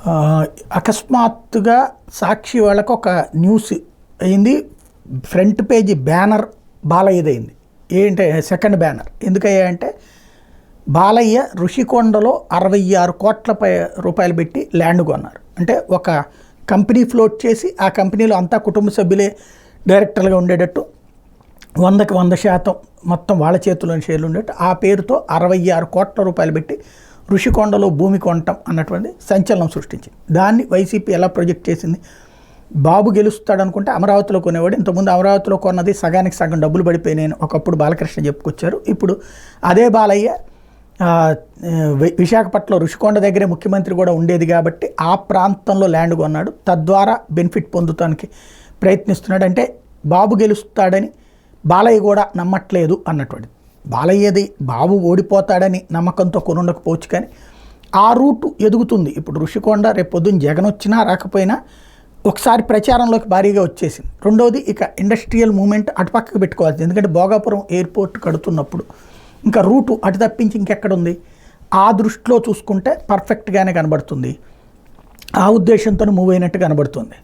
ఆ, అకస్మాత్తుగా సాక్షి వాళ్ళకు ఒక న్యూస్ అయింది. ఫ్రంట్ పేజీ బ్యానర్ బాలయ్యదైంది. ఏంటంటే సెకండ్ బ్యానర్ ఎందుకయ్యా అంటే బాలయ్య ఋషికొండలో 66 కోట్ల రూపాయలు పెట్టి ల్యాండ్ కొన్నారు. అంటే ఒక కంపెనీ ఫ్లోట్ చేసి ఆ కంపెనీలో అంతా కుటుంబ సభ్యులే డైరెక్టర్గా ఉండేటట్టు 100కి 100% మొత్తం వాళ్ళ చేతుల్లోని షేర్లు ఉండేట్టు ఆ పేరుతో 66 కోట్ల రూపాయలు పెట్టి ఋషికొండలో భూమి కొనటం అన్నటువంటి సంచలనం సృష్టించింది. దాన్ని వైసీపీ ఎలా ప్రొజెక్ట్ చేసింది, బాబు గెలుస్తాడు అనుకుంటే అమరావతిలో కొనేవాడు, ఇంతకుముందు అమరావతిలో కొన్నది సగానికి సగం డబ్బులు పడిపోయినాయని ఒకప్పుడు బాలకృష్ణ చెప్పుకొచ్చారు. ఇప్పుడు అదే బాలయ్య విశాఖపట్నంలో ఋషికొండ దగ్గరే ముఖ్యమంత్రి కూడా ఉండేది కాబట్టి ఆ ప్రాంతంలో ల్యాండ్ కొన్నాడు. తద్వారా బెనిఫిట్ పొందుతానికి ప్రయత్నిస్తున్నాడు. అంటే బాబు గెలుస్తాడని బాలయ్య కూడా నమ్మట్లేదు అన్నటువంటిది. బాలయ్యది బాబు ఓడిపోతాడని నమ్మకంతో కొనుండకపోవచ్చు, కానీ ఆ రూటు ఎదుగుతుంది. ఇప్పుడు ఋషికొండ రేపు పొద్దున్న జగన్ వచ్చినా రాకపోయినా ఒకసారి ప్రచారంలోకి భారీగా వచ్చేసింది. రెండోది ఇక ఇండస్ట్రియల్ మూవ్మెంట్ అటుపక్కకు పెట్టుకోవాల్సింది. ఎందుకంటే భోగాపురం ఎయిర్పోర్ట్ కడుతున్నప్పుడు ఇంకా రూటు అటు తప్పించి ఇంకెక్కడుంది, ఆ దృష్టిలో చూసుకుంటే పర్ఫెక్ట్గానే కనబడుతుంది. ఆ ఉద్దేశంతో మూవ్ అయినట్టు కనబడుతుంది.